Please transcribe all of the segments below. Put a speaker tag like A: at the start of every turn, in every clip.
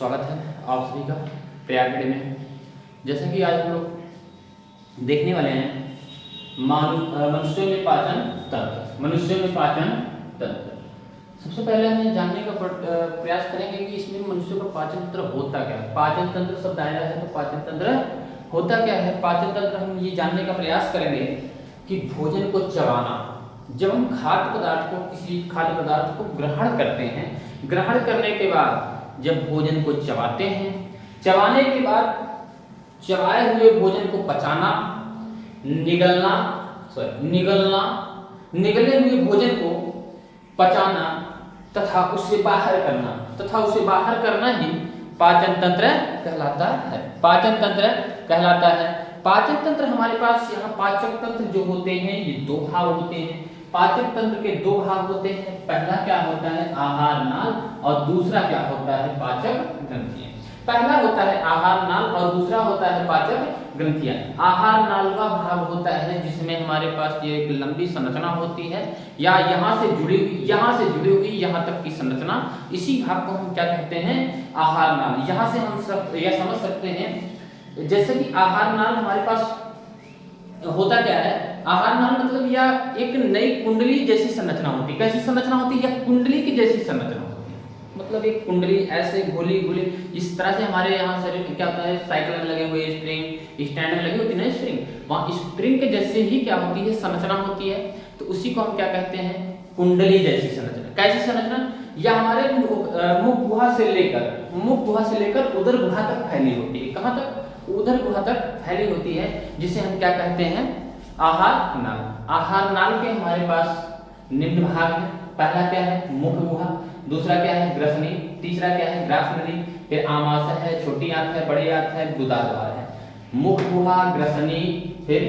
A: स्वागत है आप सभी का प्रयाग अकेडमी में। जैसे कि आज हम लोग देखने वाले हैं मनुष्यों में पाचन तंत्र। मनुष्यों में पाचन तंत्र सबसे पहले हमें जानने का प्रयास करेंगे कि इसमें मनुष्यों का पाचन तंत्र होता क्या है। पाचन तंत्र शब्द आया है तो पाचन तंत्र होता क्या है। पाचन तंत्र हम ये जानने का प्रयास करेंगे कि भोजन को चबाना, जब हम खाद्य पदार्थ को किसी खाद्य पदार्थ को ग्रहण करते हैं, ग्रहण करने के बाद जब भोजन को चबाते हैं, चबाने के बाद चबाए हुए भोजन को पचाना, निगले हुए भोजन को पचाना तथा उसे बाहर करना ही पाचन तंत्र कहलाता है। पाचन तंत्र कहलाता है। पाचन तंत्र हमारे पास यहाँ पाचक तंत्र जो होते हैं ये दो भाग होते हैं। पाचन तंत्र के दो भाग होते हैं। पहला क्या होता है आहार नाल और दूसरा क्या होता है पाचक ग्रंथियां। पहला होता है आहार नाल और दूसरा होता है पाचक ग्रंथियां। आहार नाल का भाग होता है जिसमें हमारे पास ये एक लंबी संरचना होती है या यहाँ से जुड़ी हुई यहाँ तक की संरचना, इसी भाग को हम क्या कहते हैं आहार नाल। यहाँ से हम सब यह समझ सकते हैं जैसे कि आहार नाल हमारे पास होता क्या है। आहार नाल मतलब या एक नई कुंडली जैसी संरचना होती है। कैसी संरचना होती है? या कुंडली की जैसी संरचना होती है। मतलब एक कुंडली ऐसे गोली इस तरह से हमारे यहाँ शरीर में क्या होता है, साइकिल में लगे हुए स्प्रिंग, स्टैंड में लगी होती है ना स्प्रिंग, वहाँ स्प्रिंग के जैसे ही क्या होती है संरचना होती है। तो उसी को हम क्या कहते हैं कुंडली जैसी संरचना। कैसी संरचना? या हमारे मुख गुहा से लेकर उदर गुहा तक फैली होती है। कहाँ तक? उदर गुहा तक फैली होती है, जिसे हम क्या कहते हैं आहार नाल। आहार नाल के हमारे पास निम्न भाग है। पहला क्या है मुख गुहा, दूसरा क्या है ग्रसनी, तीसरा क्या है ग्रासनली, फिर आमाशय है, छोटी आंत है, बड़ी आंत है, गुदाद्वार है। मुख गुहा, ग्रसनी, फिर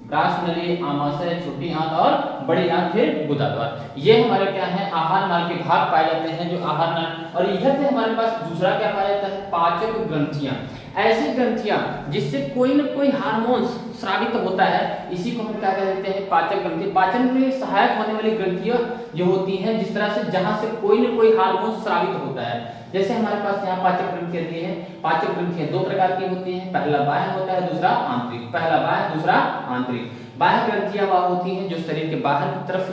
A: ग्रासनली, आमाशय, छोटी आंत और बड़ी आंत, फिर गुदाद्वार। ये हमारे क्या है आहार नाल के भाग पाए जाते हैं जो आहार नाल। और इधर से हमारे पास दूसरा क्या पाया जाता है पाचक ग्रंथियां। ऐसी ग्रंथियां जिससे कोई न कोई हार्मोन्स स्रावित होता है, इसी को हम क्या कहते हैं पाचक ग्रंथि। पाचन में सहायक होने वाली ग्रंथियां जो होती हैं जिस तरह से जहां से कोई न कोई हार्मोन स्रावित होता है। जैसे हमारे पास यहाँ पाचक ग्रंथियां दी है। पाचक ग्रंथियां दो प्रकार की होती हैं, पहला बाह्य होता है, दूसरा आंतरिक। पहला बाह्य, दूसरा आंतरिक। बाह्य ग्रंथियां वह होती हैं जो शरीर के बाहर की तरफ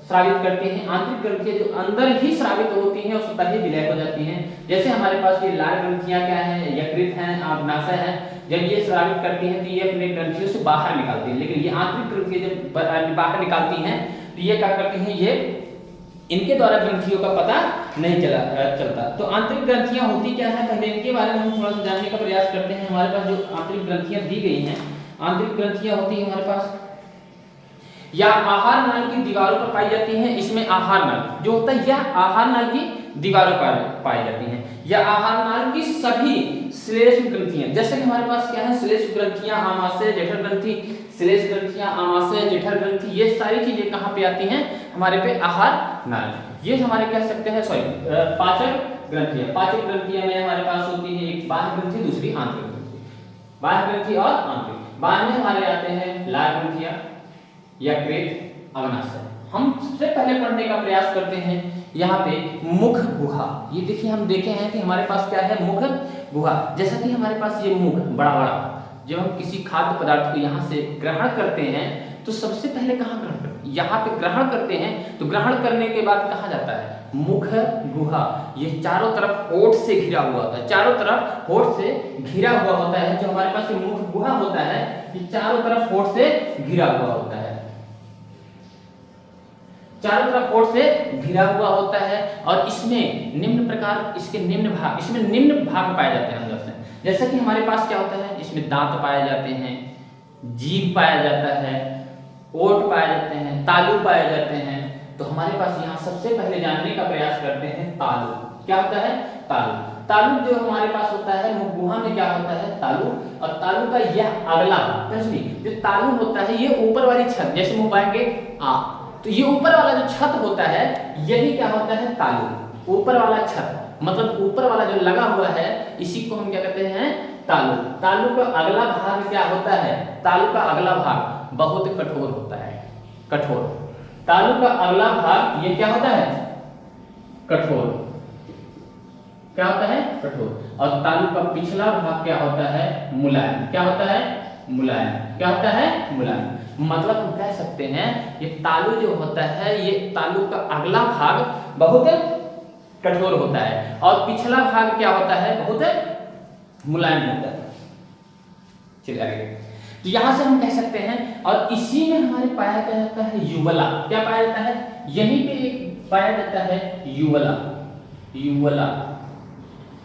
A: स्रावित करती हैं। आंतरिक ग्रंथियां जो अंदर ही स्रावित होती हैं और स्वतः ही विलय हो जाती हैं। जैसे हमारे पास ये लाल ग्रंथियां क्या है यकृत हैं, आग्नाशय है। जब ये स्रावित करती हैं तो ये अपने ग्रंथियों से बाहर निकालती हैं। लेकिन ये आंतरिक ग्रंथियां जब बाहर निकालती हैं तो ये क्या करती हैं, ये इनके द्वारा ग्रंथियों का पता नहीं चलता। तो आंतरिक ग्रंथियां होती क्या है पहले इनके बारे में हम थोड़ा सा जानने का प्रयास करते हैं। हमारे पास जो आंतरिक ग्रंथियां दी गई हैं, आंतरिक ग्रंथियां होती है हमारे पास या आहार नाल की दीवारों पर पाई जाती हैं। इसमें आहार नाल जो होता है यह आहार नाल की दीवारों पर पाई जाती हैं। या आहार नाल की सभी श्लेष्म ग्रंथियां, जैसे कि हमारे पास क्या है श्लेष्म ग्रंथियां, आमाशय, जठर ग्रंथि, श्लेष्म ग्रंथियां, आमाशय, जठर ग्रंथि, ये सारी चीजें कहाँ पे आती हैं हमारे पे आहार नाल। ये हमारे कह सकते हैं पाचक ग्रंथियां। पाचक ग्रंथियां में हमारे पास होती है एक बाह्य ग्रंथि, दूसरी आंतरिक ग्रंथि। बाह्य ग्रंथि और आंतरिक। बाह्य में हमारे आते हैं लाल ग्रंथियां, यकृत, अग्नाशय। हम सबसे पहले पढ़ने का प्रयास करते हैं यहाँ पे मुख गुहा। ये देखिए हम देखे हैं कि हमारे पास क्या है मुख गुहा। जैसा कि हमारे पास ये मुख बड़ा जब हम किसी खाद्य पदार्थ को यहाँ से ग्रहण करते हैं तो सबसे पहले कहाँ ग्रहण करते हैं? यहाँ पे ग्रहण करते हैं। तो ग्रहण करने के बाद कहाँ जाता है मुख गुहा। ये चारों तरफ होठ से घिरा हुआ होता है, चारों तरफ होठ से घिरा हुआ होता है। जो हमारे पास ये मुख गुहा होता है ये चारों तरफ होठ से घिरा हुआ होता है, चारों तरफ होठ से घिरा हुआ होता है। और इसमें निम्न प्रकार इसके निम्न भाग पाए जाते हैं अंदर से। जैसा कि हमारे पास क्या होता है इसमें दांत पाए जाते हैं, जीभ पाया जाता है, ओठ पाए जाते हैं, तालू पाए जाते हैं। तो हमारे पास यहाँ सबसे पहले जानने का प्रयास करते हैं तालू। क्या होता है तालू? तालू जो हमारे पास होता है मुख गुहा में क्या होता है तालू। और तालू का यह अगला जो तालू होता है ये ऊपर वाली छत, जैसे मुंह बाएंगे तो ये ऊपर वाला जो छत होता है यही क्या होता है तालू। ऊपर वाला छत मतलब ऊपर वाला जो लगा हुआ है इसी को हम क्या कहते हैं तालू। तालू का अगला भाग क्या होता है? तालू का अगला भाग बहुत कठोर होता है। कठोर तालू का अगला भाग ये क्या होता है कठोर। क्या होता है? कठोर। और तालु का पिछला भाग क्या होता है? मुलायम। क्या होता है? मुलायम। क्या होता है? मुलायम। मतलब हम कह सकते हैं ये तालु जो होता है, ये तालु का अगला भाग बहुत कठोर होता है और पिछला भाग क्या होता है? बहुत मुलायम होता है। चलिए आगे। तो यहां से हम कह सकते हैं, और इसी में हमारे पाया जाता है युवला। क्या पाया जाता है? यहीं पे एक पाया जाता है युवला। युवला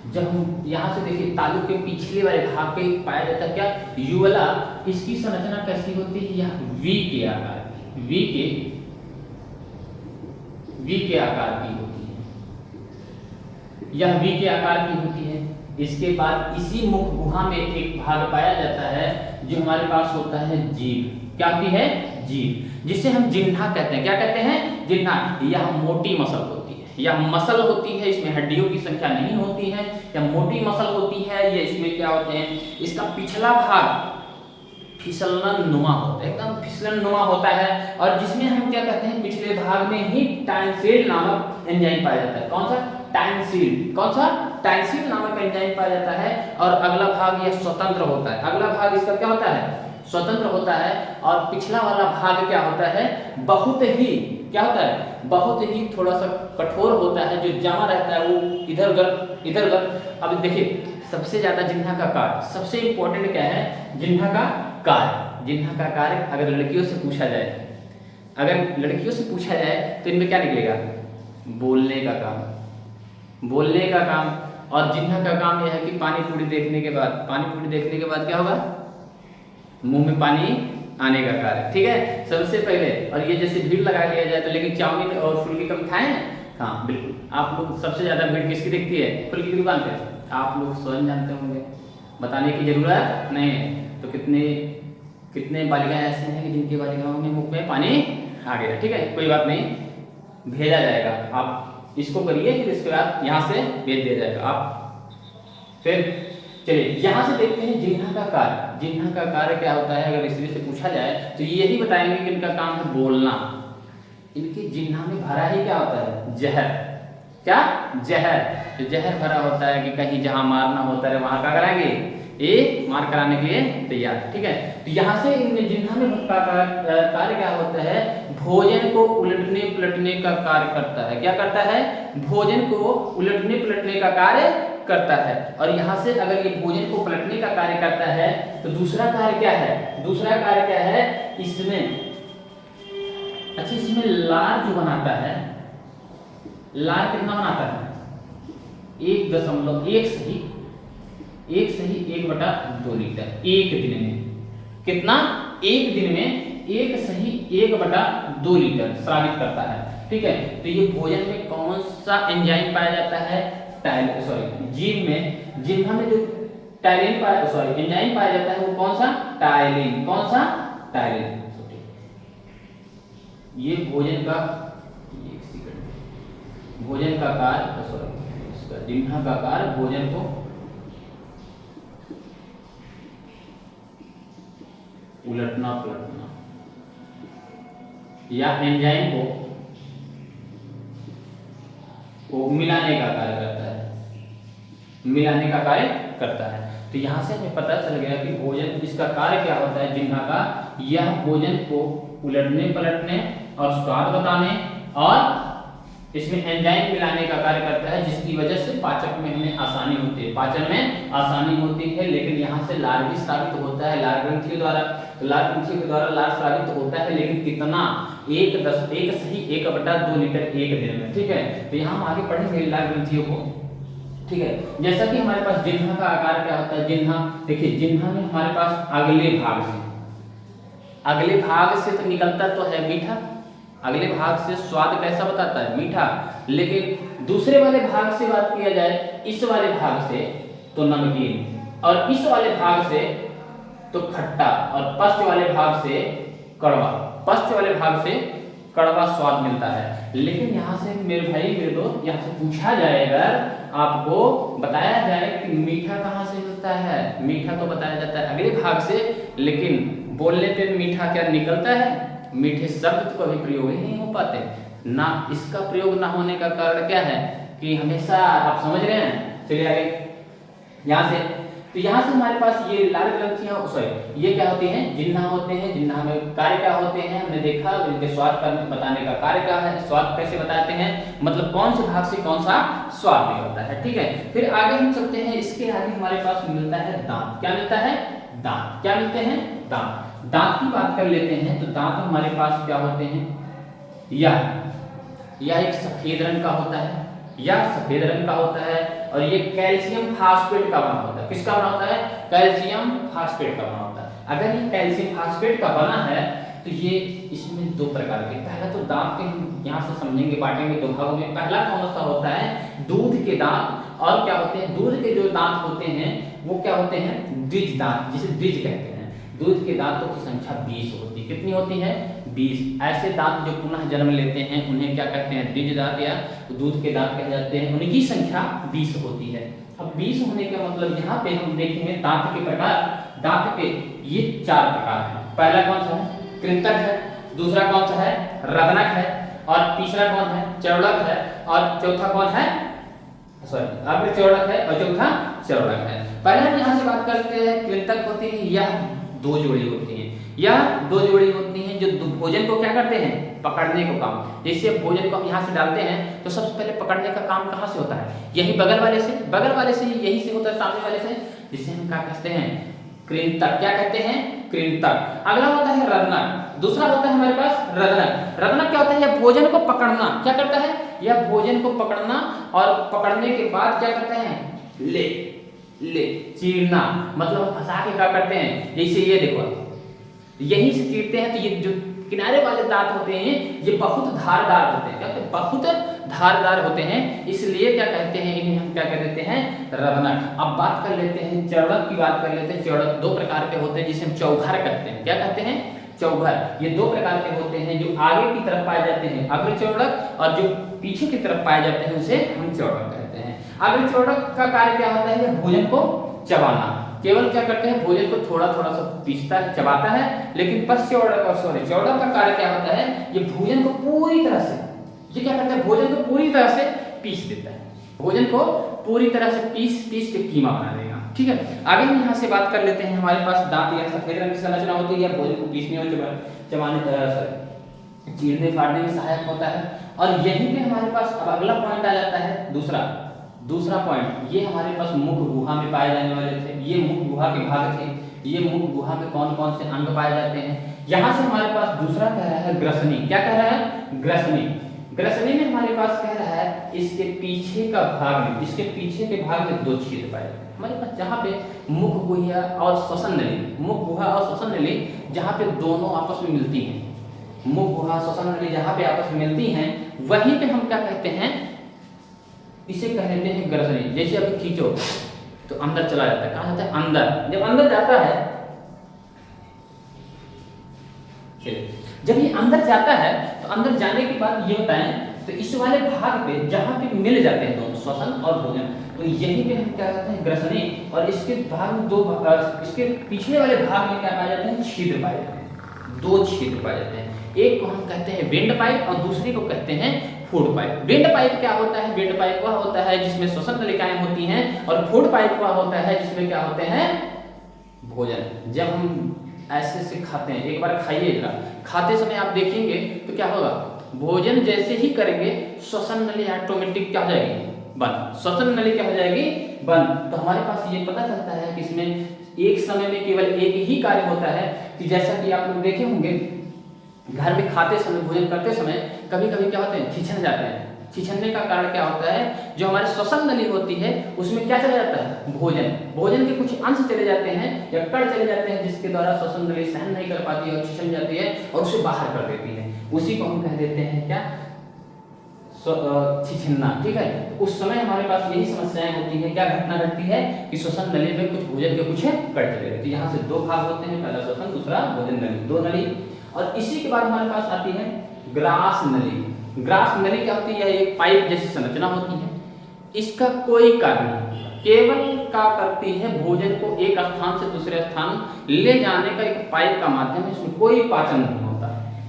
A: जब हम यहाँ से देखिए तालु के पिछले वाले भाग पे पाया जाता है क्या? युवला। इसकी संरचना कैसी होती है? यह वी के आकार की, वी के आकार की होती है। यह वी के आकार की होती है। इसके बाद इसी मुख गुहा में एक भाग पाया जाता है जो हमारे पास होता है जीभ। क्या होती है? जीभ, जिसे हम जिह्वा कहते हैं। क्या कहते हैं? जिह्वा। यह मोटी मसल होती है, यह मसल होती है, इसमें हड्डियों की संख्या नहीं होती है, यह मोटी मसल होती है। ये इसमें क्या होते हैं? इसका पिछला भाग फिसलन नुमा होता है, एकदम फिसलन नुमा होता है, और जिसमें हम क्या कहते हैं? पिछले भाग में ही टाइंसिल नामक एंजाइम पाया जाता है। कौन सा? टाइंसिल। कौन सा? टाइंसिल नामक एंजाइम पाया जाता है। और अगला भाग यह स्वतंत्र होता है। अगला भाग इसका क्या होता है? स्वतंत्र होता है। और पिछला वाला भाग क्या होता है? बहुत ही क्या होता है? बहुत ही थोड़ा सा कठोर होता है, जो जमा रहता है, वो इधर उधर। अब देखिए सबसे ज्यादा जिह्वा का कार्य, सबसे इंपॉर्टेंट क्या है? जिह्वा का कार्य। जिह्वा का कार्य अगर लड़कियों से पूछा जाए, तो इनमें क्या निकलेगा? बोलने का काम, बोलने का काम। और जिह्वा का काम यह है कि पानी पूरी देखने के बाद क्या होगा? मुंह में पानी आने का कार्य। ठीक है, सबसे पहले। और ये जैसे भीड़ लगा लिया जाए तो, लेकिन चाउमीन और फुल्की कभी खाए हैं? हाँ बिल्कुल। आप लोग सबसे ज्यादा भीड़ किसकी दिखती है? फुल्की की दुकान पे। आप लोग स्वयं जानते होंगे, बताने की जरूरत नहीं है। तो कितने बालिकाएं ऐसे हैं कि जिनकी बालिकाओं में मुख में पानी आ गया। ठीक है, कोई बात नहीं, भेजा जाएगा। आप इसको करिए, फिर इसके बाद यहाँ से भेज दिया जाएगा। आप फिर चलिए यहाँ से देखते हैं जिह्वा का कार्य। जिह्वा का कार्य क्या होता है? अगर इसी से पूछा जाए तो यही बताएंगे कि इनका काम है बोलना। इनके जिह्वा में भरा ही क्या होता है? जहर। क्या? जहर। तो जहर भरा होता है कि कहीं जहां मारना होता है वहां क्या कराएंगे? ये मार कराने के लिए तैयार। ठीक है, तो यहाँ से जिह्वा में कार्य क्या होता है? भोजन को उलटने पलटने का कार्य करता है। क्या करता है? भोजन को उलटने पलटने का कार्य करता है। और यहाँ से अगर ये भोजन को पलटने का कार्य करता है तो दूसरा कार्य क्या है? दूसरा कार्य क्या है? इसमें लार जो बनाता है, लार कितना बनाता है? 1.1/2 लीटर एक दिन में। कितना? एक दिन में 1/1/2 लीटर स्रावित करता है। ठीक है, तो ये भोजन में कौन सा एंजाइम पाया जाता है? जीभ में, जिह्वा में जो एंजाइम पाया जाता है वो कौन सा? टायलिन। कौन सा? टायलिन। ये भोजन का कार्य, जिह्वा का कार्य भोजन को उलटना पलटना या एंजाइम को मिलाने का कार्य करता है। तो यहाँ से हमें पता चल गया कि भोजन, इसका कार्य क्या होता है जिह्वा का? यह भोजन को उलटने पलटने और स्वाद बताने और इसमें एंजाइम मिलाने का कार्य करता है, जिसकी वजह से पाचक में हमें आसानी होती है, पाचन में आसानी होती है। लेकिन यहाँ से लार भी स्रावित होता है लार ग्रंथियों द्वारा। तो लार ग्रंथियों के द्वारा लार स्रावित होता है, लेकिन कितना? 1/2 लीटर एक दिन में। ठीक है, तो यहाँ हम आगे पढ़ेंगे लार ग्रंथियों को। ठीक है, जैसा कि हमारे पास जिह्वा का आकार क्या होता है? जिह्वा, देखिए जिह्वा में हमारे पास अगले भाग से तो निकलता तो है मीठा, अगले भाग से स्वाद कैसा बताता है? मीठा। लेकिन दूसरे वाले भाग से बात किया जाए, इस वाले भाग से तो नमकीन, और इस वाले भाग से तो खट्टा, और पश्च वाले भाग से कड़वा स्वाद मिलता है। लेकिन यहाँ से मेरे भाई मेरे दोस्त, यहाँ से पूछा जाए, अगर आपको बताया जाए कि मीठा कहाँ से मिलता है? मीठा तो बताया जाता है अगले भाग से, लेकिन बोलने पे मीठा क्या निकलता है? मीठे शब्द तो कभी प्रयोग ही नहीं हो पाते ना। इसका प्रयोग ना होने का कारण क्या है? कि हमेशा, आप समझ रहे हैं, चलिए आगे यहाँ से, तो यहाँ से हमारे पास ये लाल ग्रंथियां, सॉरी ये क्या होती हैं, जिन्ना होते हैं। जिन्ना में कार्य क्या होते हैं हमने देखा, इनके स्वाद का बताने का कार्य क्या है, स्वाद कैसे बताते हैं, मतलब कौन से भाग से कौन सा स्वाद निकलता है, ठीक है। फिर आगे हम चलते हैं, इसके आगे हमारे पास मिलता है दांत। क्या मिलता है, दांत। क्या मिलते हैं, दांत। दांत की बात कर लेते हैं, तो दांत हमारे पास क्या होते हैं, यह एक सफेद रंग का होता है, यह सफेद रंग का होता है, और ये कैल्शियम फास्फेट का बना होता है। किसका बना होता है, कैल्शियम फास्फेट का बना होता है। अगर ये कैल्शियम फास्फेट का बना है तो ये इसमें दो प्रकार के, पहला तो दांत के हम यहाँ से समझेंगे, बांटेंगे दो भागों में। पहला कौन सा होता है, दूध के दांत, और क्या होते हैं, दूध के जो दांत होते हैं वो क्या होते हैं, द्विज दांत, जिसे द्विज कहते हैं। दूध के दांतों की संख्या 20 होती है। कितनी होती है, 20। ऐसे दांत जो पुनः जन्म लेते हैं उन्हें क्या कहते हैं, द्विज दांत या दूध के दांत कहे जाते हैं। उनकी संख्या 20 होती है। अब 20 होने का मतलब यहाँ पे हम देखेंगे दांत के प्रकार। दांत के ये 4 प्रकार हैं। पहला कौन सा है, कृंतक है, दूसरा कौन सा है, रत्नक है, और तीसरा कौन है, चौड़क है, और चौथा कौन है, सॉरी अग्र चौड़क है, और चौथा चौड़क है। पहले हम यहाँ से बात करते हैं, कृंतक होती है, यह 2 जोड़ी होती है, यह 2 जोड़ी होती हैं जो भोजन को क्या करते हैं, पकड़ने को काम। जैसे भोजन को हम यहाँ से डालते हैं तो सबसे पहले पकड़ने का काम कहाँ से होता है, यही बगल वाले से, बगल वाले से, यही से होता है, सामने वाले से, जिसे हम क्या कहते हैं, कृंतक। क्या कहते हैं, कृंतक। अगला होता है रत्नक, दूसरा होता है हमारे पास रत्नक। रत्नक क्या होता है, यह भोजन को पकड़ना, क्या करता है, यह भोजन को पकड़ना, और पकड़ने के बाद क्या करता है, ले चीरना, मतलब फंसा के क्या करते हैं, जैसे ये देखो यहीं से चीरते हैं, तो ये जो किनारे वाले दांत होते हैं ये बहुत धारदार होते हैं। क्या कहते हैं, बहुत धारदार होते हैं, इसलिए क्या कहते हैं, इन्हें हम क्या कह देते हैं, रत्नक। अब बात कर लेते हैं चौड़क की, बात कर लेते हैं। चौड़क 2 प्रकार के होते हैं, जिसे हम चौघर कहते हैं। क्या कहते हैं, चौघर। ये 2 प्रकार के होते हैं, जो आगे की तरफ पाए जाते हैं अग्र चौड़क, और जो पीछे की तरफ पाए जाते हैं उसे हम चौड़क कहते हैं। अग्र चौड़क का कार्य क्या होता है, भोजन को चबाना, केवल क्या करते हैं, भोजन को थोड़ा थोड़ा सा पीसता है, चबाता है। लेकिन चौड़क का कार्य क्या होता है, ये भोजन को पूरी तरह से, ये क्या करता है, भोजन को पूरी तरह से पीस देता है, भोजन को पूरी तरह से पीस के कीमा बना देगा, ठीक है। आगे हम यहाँ से बात कर लेते हैं, हमारे पास दांत या सफेद रंग की संरचना होती है, भोजन को पीसने और चबाने, चीरने फाड़ने में सहायक होता है। और यहीं पे हमारे पास अब अगला पॉइंट आ जाता है, दूसरा पॉइंट, ये हमारे पास मुख गुहा में पाए जाने वाले थे। ये मुख गुहा के भाग थे। ये मुख गुहा में कौन कौन से अंग पाए जाते हैं, यहाँ से हमारे पास दूसरा कह रहा है ग्रसनी। क्या कह रहा है, ग्रसनी। ग्रसनी में हमारे पास कह रहा है, इसके पीछे का भाग में, इसके पीछे के भाग में 2 छेद पाए जाते हैं हमारे पास, जहाँ पे मुख गुहा और श्वसन नली, मुख गुहा और श्वसन नली जहाँ पे दोनों आपस में मिलती हैं, मुख गुहा श्वसन नली जहाँ पे आपस में मिलती हैं, वहीं पे हम क्या कहते हैं, इसे कह देते हैं ग्रसनी। जैसे अभी खींचो तो अंदर चला जाता है, कहाँ जाता है, अंदर। जब अंदर जाता है, जब ये अंदर जाता है तो अंदर जाने के बाद ये होता है, तो इस वाले भाग पे जहाँ पे मिल जाते हैं दोनों, श्वसन और भोजन, तो यहीं पे हम क्या कहते हैं, ग्रसनी। और इसके भाग में 2, इसके पिछले वाले भाग में क्या पाए जाते हैं, छिद्र पाए जाते हैं, 2 छिद्र पाए जाते हैं। एक को हम कहते हैं वेंड पाइप, और दूसरे को कहते हैं फूड पाइप। वेंड पाइप क्या होता है, वेंड पाइप वह होता है जिसमें श्वसन नलिकाएं होती हैं, और फूड पाइप वह होता है जिसमें क्या होते हैं, भोजन। जब हम ऐसे से खाते हैं, एक बार खाइए जरा, खाते समय आप देखेंगे तो क्या होगा, भोजन जैसे ही करेंगे श्वसन नली ऑटोमेटिक क्या हो जाएगी, बंद। श्वसन नली क्या हो जाएगी, बंद। तो हमारे पास ये पता चलता है कि इसमें एक समय में केवल एक ही कार्य होता है, कि जैसा कि आप लोग देखे होंगे घर में खाते समय, भोजन करते समय कभी कभी क्या होते हैं, छिछन जाते हैं। छिछनने का कारण क्या होता है, जो हमारे श्वसन नली होती है उसमें क्या चला जाता है, भोजन के कुछ अंश चले जाते हैं या कण चले जाते हैं, जिसके द्वारा श्वसन नली सहन नहीं कर पाती है और छिछन जाती है और उसे बाहर कर देती है। उसी को हम कह देते हैं क्या, छिछनना, ठीक है। तो उस समय हमारे पास यही समस्याएं होती है, क्या घटना घटती है कि श्वसन नली में कुछ भोजन के कुछ कण चले जाते हैं। यहाँ से 2 भाग होते हैं, पहला श्वसन, दूसरा भोजन नली, 2 नली। और इसी के बाद हमारे पास आती है ग्रास नली। ग्रास नली क्या होती है, एक पाइप जैसी संरचना होती है। इसका कोई कार्य नहीं, केवल क्या करती है, भोजन को एक स्थान से दूसरे स्थान ले जाने का एक पाइप का माध्यम है, इसमें कोई पाचन नहीं होता।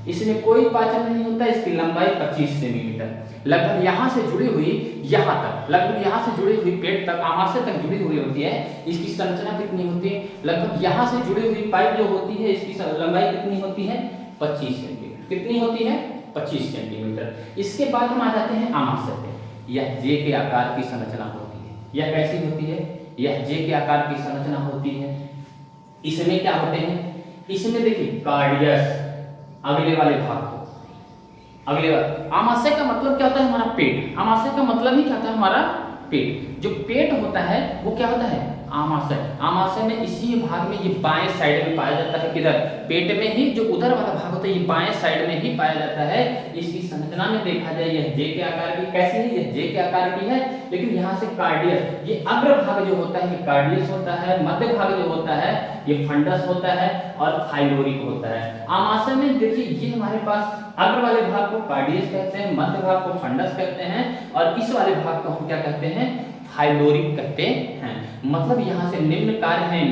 A: इसमें कोई पाचन नहीं होता, इसकी लंबाई 25 सेंटीमीटर, लगभग यहाँ से जुड़ी हुई यहाँ तक, लगभग यहाँ से जुड़ी हुई पेट तक, आमाशय तक जुड़ी हुई होती है। इसकी संरचना कितनी होती है, लगभग यहाँ से जुड़ी हुई पाइप जो होती है इसकी लंबाई कितनी होती है, 25 सेंटीमीटर। कितनी होती है, 25 सेंटीमीटर। इसके बाद हम आ जाते हैं आमाशय पे। यह जे के आकार की संरचना होती है। यह कैसी होती है, यह जे के आकार की संरचना होती है। इसमें क्या होते हैं, इसमें देखिए कार्डियस अगले वाले भाग को, अगले वाले, आमाशय का मतलब क्या होता है, हमारा पेट। आमाशय का मतलब ही क्या होता है, हमारा पेट। जो पेट होता है वो क्या होता है, आमाशय। आमाशय में इसी भाग में, ये बाएं साइड में पाया जाता है, किधर, पेट में ही। जो उधर वाला भाग होता है ये बाएं साइड में ही पाया जाता है। इसकी संरचना में देखा जाए यह जे के आकार की, कैसी है, यह जे के आकार की है। लेकिन यहाँ से कार्डियस, ये अग्र भाग जो होता है ये कार्डियस होता है, मध्य भाग जो होता है ये फंडस होता है और थाइलोरिक होता है। आमाशय में देखिए ये हमारे पास अग्र वाले भाग को कार्डियस कहते हैं, मध्य भाग को फंडस कहते हैं और इस वाले भाग को हम क्या कहते हैं, थाइलोरिक कहते हैं। मतलब यहाँ से निम्न कार्य हैं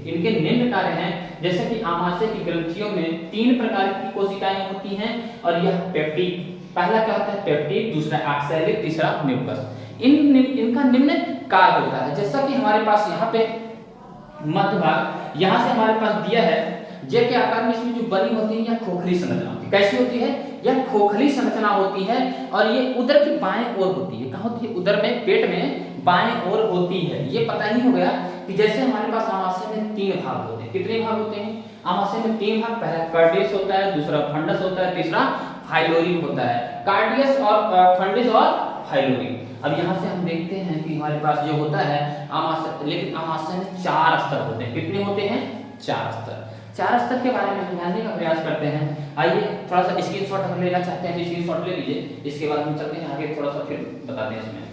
A: इनके निम्न कार्य हैं। जैसे कि आमाशय की ग्रंथियों में 3 प्रकार की कोशिकाएं होती हैं और यह पेप्टिक, पहला क्या होता है पेप्टिक, दूसरा ऑक्सैलिक, तीसरा म्यूकस। इनका निम्न कार्य होता है। जैसा कि हमारे पास यहाँ पे मध्य भाग, यहाँ से हमारे पास दिया है जे के आकार में, इसमें जो बनी होती है यह खोखली संरचना होती है। कैसी होती है, यह खोखली संरचना होती है और ये उदर की बाएं ओर होती है। कहाँ होती है, उदर में, पेट में बाएं ओर होती है। ये पता ही हो गया कि जैसे हमारे पास आमाशय में 3 भाग होते हैं। कितने भाग होते हैं, आमाशय में 3 भाग, पहला कार्डियस होता है, दूसरा फंडस होता है, तीसरा फाइलोरिक होता है। कार्डियस और फंडस और फाइलोरिक। अब यहाँ से हम देखते हैं कि हमारे पास जो होता है आमाशय, लेकिन आमाशय में 4 स्तर होते हैं। कितने होते हैं, 4 स्तर। 4 स्तर के बारे में हम जानने का प्रयास करते हैं। आइए थोड़ा सा स्क्रीनशॉट हम लेना चाहते हैं तो स्क्रीनशॉट ले लीजिए। इसके बाद हम चलते हैं आगे, थोड़ा सा फिर बताते हैं इसमें।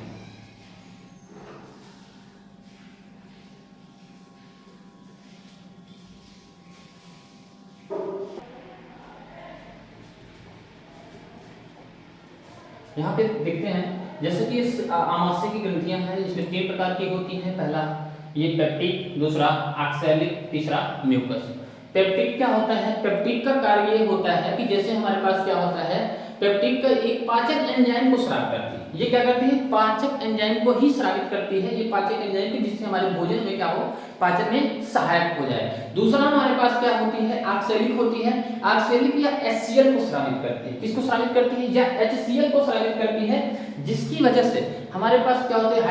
A: यहाँ पे देखते हैं जैसे कि इस आमाशय की ग्रंथियां हैं, इसमें 3 प्रकार की होती हैं। पहला ये पेप्टिक, दूसरा ऑक्सैलिक, तीसरा म्यूकस। पेप्टिक क्या होता है, पेप्टिक का कार्य ये होता है कि जैसे हमारे पास क्या होता है, पेप्टिक का एक पाचक एंजाइम को स्राव करती है। ये क्या करती है, पाचक एंजाइम को ही स्रावित करती है। ये पाचक एंजाइम की, जिससे हमारे भोजन में क्या हो, पाचन में सहायक हो जाए। दूसरा हमारे पास क्या होती है, ऑक्सैलिक होती है। ऑक्सैलिक या HCl को स्रावित करती है। किसको स्रावित करती है, या HCl को स्रावित करती है, जिसकी वजह से हमारे पास क्या होता है,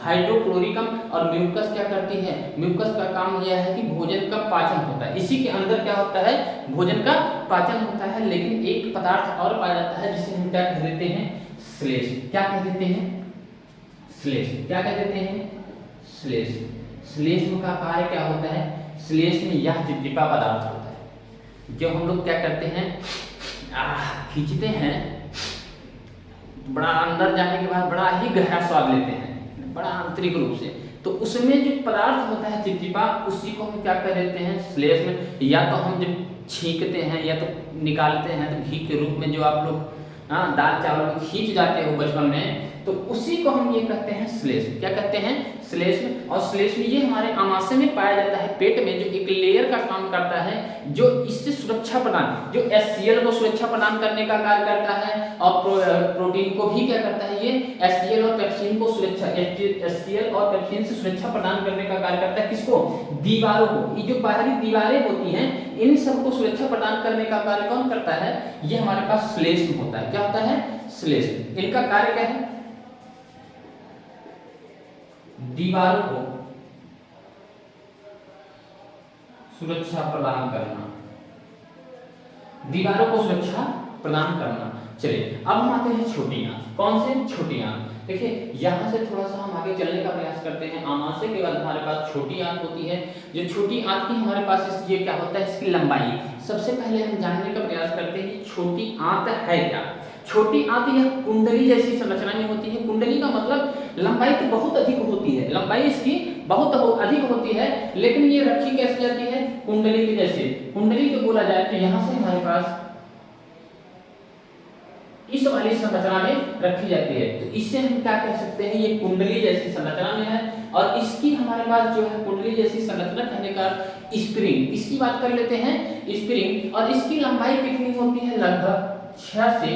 A: हाइड्रोक्लोरिकम। और म्यूकस क्या करती है, म्यूकस का काम यह है कि भोजन का पाचन होता है। इसी के अंदर क्या होता है, भोजन का पाचन होता है। लेकिन एक पदार्थ और पाया जाता है जिसे हम क्या कह देते हैं, श्लेष। क्या कह देते हैं, श्लेष। क्या कह देते हैं, श्लेष। श्लेष का कार्य क्या होता है, श्लेष में यह चिपचिपा पदार्थ होता है जो हम लोग क्या करते हैं, खींचते हैं, बड़ा अंदर जाने के बाद बड़ा ही गहरा स्वाद लेते हैं, बड़ा आंतरिक रूप से। तो उसमें जो पदार्थ होता है चिपचिपा, उसी को हम क्या कर देते हैं, श्लेष में। या तो हम जब छींकते हैं या तो निकालते हैं तो घी के रूप में, जो आप लोग दाल चावल में खींच जाते हो बचपन में, तो उसी को हम ये कहते हैं श्लेष। क्या कहते हैं, श्लेष। और श्लेष में ये हमारे आमाशय में पाया जाता है, पेट में, जो एक लेयर का काम करता है, जो इससे सुरक्षा प्रदान, जो HCl को सुरक्षा प्रदान करने का कार्य करता है और प्रोटीन को भी क्या करता है, ये HCl और पेप्सिन को सुरक्षा, HCl और पेप्सिन से सुरक्षा प्रदान करने का कार्य करता है। किसको, दीवारों को। ये जो बाहरी दीवारें होती हैं इन सबको सुरक्षा प्रदान करने का कार्य कौन करता है, ये हमारे पास श्लेष में होता है। क्या होता है, श्लेष। इनका कार्य क्या है, दीवारों को सुरक्षा प्रदान करना, दीवारों को सुरक्षा प्रदान करना। चलिए अब हम आते हैं छोटी आंत। कौन से, छोटी आंत। देखिए यहाँ से थोड़ा सा हम आगे चलने का प्रयास करते हैं। आमाशय के बाद हमारे पास छोटी आंत होती है। जो छोटी आंत की हमारे पास ये क्या होता है, इसकी लंबाई। सबसे पहले हम जानने का प्रयास करते हैं कि छोटी आंत है क्या। छोटी आंत यह कुंडली जैसी संरचना में होती है। कुंडली का मतलब लंबाई तो बहुत अधिक होती है, लंबाई इसकी बहुत अधिक होती है, लेकिन ये रखी कैसे जाती है, कुंडली के जैसे। कुंडली को बोला जाए तो यहाँ से हमारे पास इस वाली संरचना में रखी जाती है। तो इससे हम क्या कह सकते हैं, ये कुंडली जैसी संरचना में है। और इसकी हमारे पास जो है कुंडली जैसी संरचना कहने का स्प्रिंग, इसकी बात कर लेते हैं स्प्रिंग। और इसकी लंबाई कितनी होती है, लगभग 6 से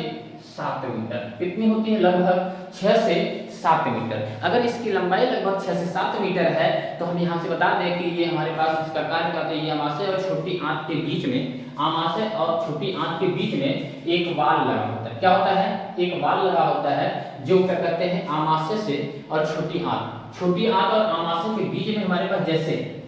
A: 7 मीटर। कितनी होती है, लगभग 6 से 7 मीटर। अगर इसकी लंबाई लगभग 6 से 7 मीटर है तो हम यहाँ से बता दें कि ये हमारे पास इसका कार्य क्या होता है, ये अमाशय और छोटी आंत के बीच में, अमाशय और छोटी आंत के बीच में एक वाल लगा होता है। क्या होता है, एक वाल लगा होता है जो क्या कहते हैं, अमाशय से और छोटी आंत, छोटी आंत और अमाशय के बीच में हमारे पास, जैसे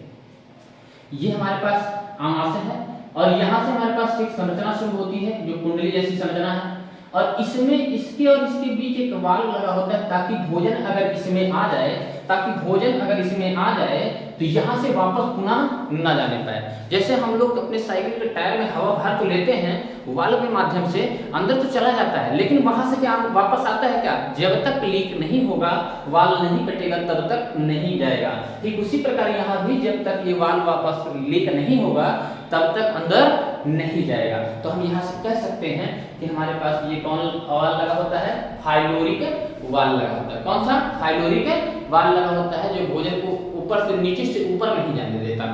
A: ये हमारे पास अमाशय है और यहाँ से हमारे पास एक संरचना शुरू होती है जो कुंडली जैसी संरचना है। और इसमें इसके और इसके बीच एक वाल लगा होता है ताकि भोजन अगर इसमें आ जाए, तो यहाँ से वापस पुनः न जाने पाए। जैसे हम लोग अपने साइकिल के टायर में हवा भर तो लेते हैं, वाल्व के माध्यम से अंदर तो चला जाता है, लेकिन वहां से क्या वापस आता है क्या, जब तक लीक नहीं होगा, वाल्व नहीं कटेगा तब तक नहीं जाएगा। ठीक उसी प्रकार यहाँ भी जब तक ये वाल्व वापस लीक नहीं होगा तब तक अंदर नहीं जाएगा। तो हम यहाँ से कह सकते हैं कि हमारे पास ये कौन वाल लगा होता है, फाइलोरिक वाल लगा होता है। कौन सा, फाइलोरिक वाल लगा होता है जो भोजन को ऊपर से नीचे से ऊपर नहीं जाने देता।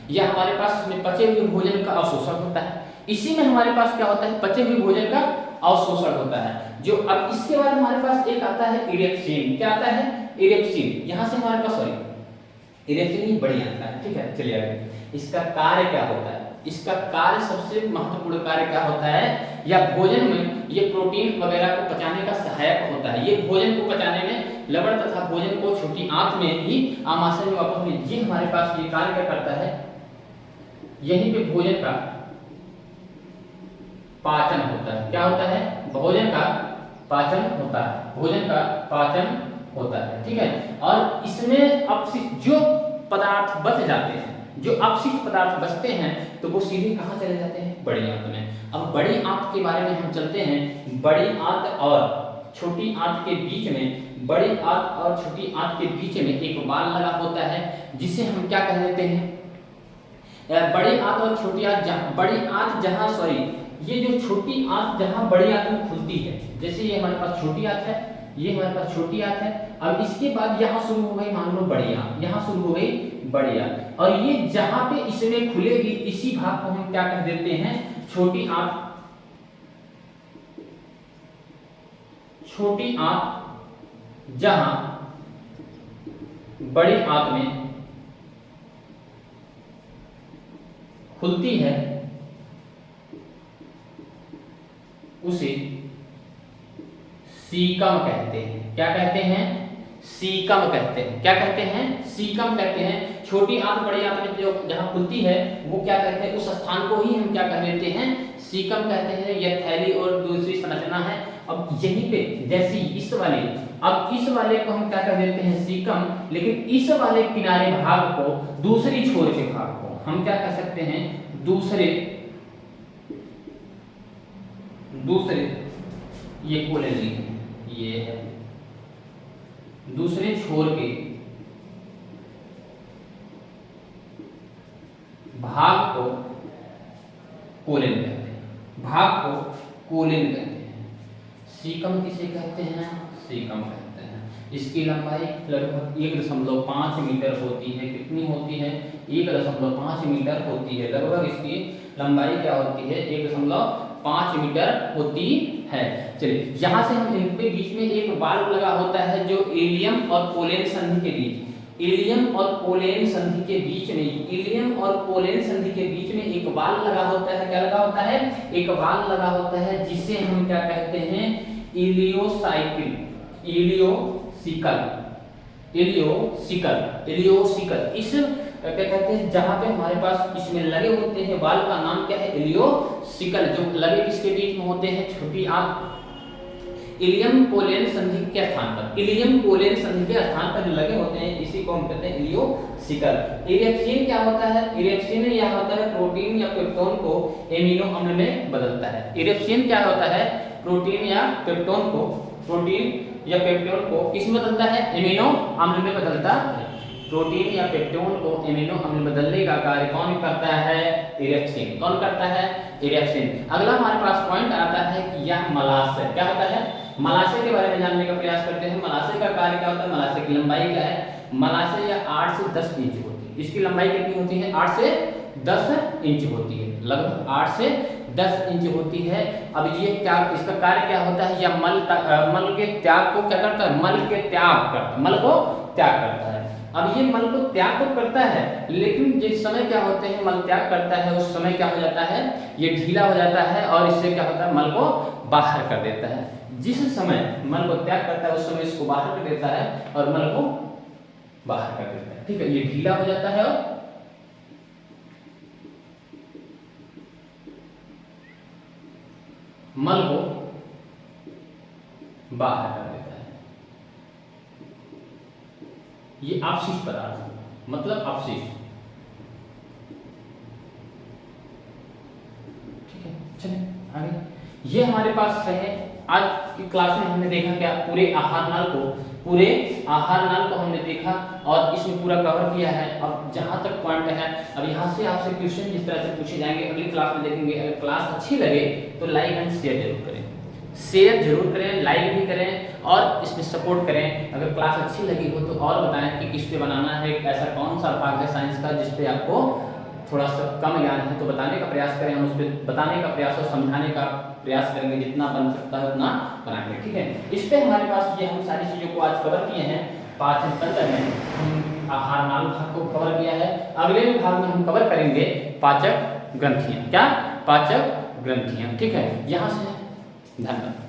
A: यह हमारे पास इसमें पचे हुए भोजन का अवशोषण होता है। इसी में हमारे पास क्या होता है, पचे हुए भोजन का अवशोषण होता है। जो अब इसके बाद हमारे पास एक आता है इरेक्शिन। क्या आता है, इरेक्शिन। यहाँ से हमारे पास इरेक्शिन ही बड़ी आता है। ठीक है, चलिए आगे। इसका कार्य क्या होता है, इसका कार्य सबसे महत्वपूर्ण कार्य क्या होता है, या भोजन में ये प्रोटीन वगैरह को पचाने का सहायक होता है। ये भोजन को पचाने में, लवण तथा भोजन को छोटी आंत में ही आमाशय में वापस में, ये हमारे पास ये कार्य क्या करता है, यहीं पे भोजन का पाचन होता है। क्या होता है, भोजन का पाचन होता है, भोजन का पाचन होता है। ठीक है, और इसमें अपशिष्ट जो पदार्थ बच जाते हैं, जो अपशिष्ट पदार्थ बचते हैं, तो वो सीधे कहाँ चले जाते हैं, बड़ी आंत में। अब बड़ी आंत के बारे में हम चलते हैं। बड़ी आंत और छोटी आंत के बीच में, बड़ी आंत और छोटी आंत के बीच में एक वाल लगा होता है जिसे हम क्या कह देते हैं, बड़ी आंत और छोटी आंत। बड़ी आंत जहाँ, सॉरी, ये जो छोटी आंत जहाँ बड़ी आंत में खुलती है, जैसे ये हमारे पास छोटी आंत है, ये हमारे पास छोटी आंत है। अब इसके बाद यहाँ शुरू हो गई, मान लो बड़ी आंत, यहाँ शुरू हो गई बड़ी आंत, और ये जहाँ पे इसमें खुलेगी इसी भाग को हम क्या कह देते हैं, छोटी आंत। छोटी आंत जहां बड़ी आंत में खुलती है उसे सीकम कहते हैं। क्या कहते हैं, सीकम कहते हैं। क्या कहते हैं, सीकम कहते हैं। छोटी आंत बड़ी आंत में जो जहां खुलती है वो क्या कहते हैं, उस स्थान को ही हम क्या कह देते हैं, सीकम कहते हैं। यह थैली और दूसरी संरचना है। अब यहीं पे जैसी इस वाले, अब इस वाले को हम क्या कह देते हैं, सीकम, लेकिन इस वाले किनारे भाग को, दूसरी छोर के भाग को हम क्या कह सकते हैं, दूसरे ये कोलेजी है, ये है दूसरे छोर के भाग को कोलेन कहते हैं, भाग को कोलेन कहते हैं। सीकम किसे कहते हैं, सीकम कहते हैं। इसकी लंबाई लगभग 1.5 मीटर होती है। कितनी होती है, 1.5 मीटर होती है। लगभग इसकी लंबाई क्या होती है, 1.5 मीटर होती है। चलिए, यहाँ से हम इनके बीच में एक वाल्व लगा होता है जो इलियम और पोलेन संधि के बीच, इलियम और पोलेन संधि के बीच में, इलियम और पोलेन संधि के बीच में एक वाल्व लगा होता है। क्या लगा होता है, एक वाल्व लगा होता है जिसे हम क्या कहते हैं, इलियोसाइकिल, इलियोसिकल, इलियोसिकल, इलियोसिकल। इस क्या कहते हैं, जहां पे हमारे पास इसमें लगे होते हैं, वाल्व का नाम क्या है, इलियोसिकल। जो लगे किसके बीच में होते हैं, छोटी आंत, इलियम पोलेन संधि के स्थान पर, इलियम पोलेन संधि के स्थान पर जो लगे होते हैं इसी को हम कहते हैं इलियोसिकल। इरेक्शिन क्या होता है, इरेक्शिन यह होता है प्रोटीन या पेप्टोन को एमिनो अम्ल में बदलता है। इरेक्शिन क्या होता है, प्रोटीन या पेप्टोन को, प्रोटीन या पेप्टोन को किस में बदलता है, एमिनो अम्ल में बदलता है। प्रोटीन या पेप्टोन को एमिनो अम्ल बदलने का कार्य कौन करता है? इरेप्सिन। कौन करता है? इरेप्सिन। अगला हमारे पास पॉइंट आता है कि यह मलाशय क्या होता है? मलाशय के बारे में जानने का प्रयास करते हैं। मलाशय का कार्य क्या होता है? मलाशय की लंबाई क्या है? मलाशय यह 8 से 10 इंच होती है। इसकी लंबाई कितनी होती है? 8 से 10 इंच होती है, लगभग 8 से 10 इंच होती है। अब ये क्या, इसका कार्य क्या होता है? यह मल के त्याग को क्या करता है? मल के त्याग करता है, मल को त्याग करता है। अब ये मल को त्याग तो करता है, लेकिन जिस समय क्या होते हैं मल त्याग करता है उस समय क्या हो जाता है? ये ढीला हो जाता है और इससे क्या होता है? मल को बाहर कर देता है। जिस समय मल को त्याग करता है उस समय इसको बाहर कर देता है और मल को बाहर कर देता है। ठीक है, ये ढीला हो जाता है और मल को बाहर कर देता है। ये अपशिष्ट पदार्थ है, मतलब अपशिष्ट। ठीक है, चलिए आगे। ये हमारे पास रहे। आज की क्लास में हमने देखा क्या? पूरे आहार नाल को हमने देखा और इसमें पूरा कवर किया है। अब जहां तक पॉइंट है, अब यहाँ से आपसे क्वेश्चन जिस तरह से पूछे जाएंगे अगली क्लास में देखेंगे। अगर क्लास अच्छी लगे तो लाइक एंड शेयर जरूर करें, लाइक भी करें और इसमें सपोर्ट करें। अगर क्लास अच्छी लगी हो तो और बताएं कि किस पे बनाना है, ऐसा कौन सा भाग है साइंस का जिस पे आपको थोड़ा सा कम ज्ञान है तो बताने का प्रयास करें। हम उस पर बताने का प्रयास और समझाने का प्रयास करेंगे, जितना बन सकता है उतना बनाएंगे। ठीक है, इस पे हमारे पास ये हम सारी चीज़ों को आज कवर किए हैं। पाचन तंत्र में हम आहार नाल भाग को कवर किया है। अगले भाग में हम कवर करेंगे पाचक ग्रंथियां। क्या? पाचक ग्रंथियां। ठीक है, यहाँ से धन्यवाद।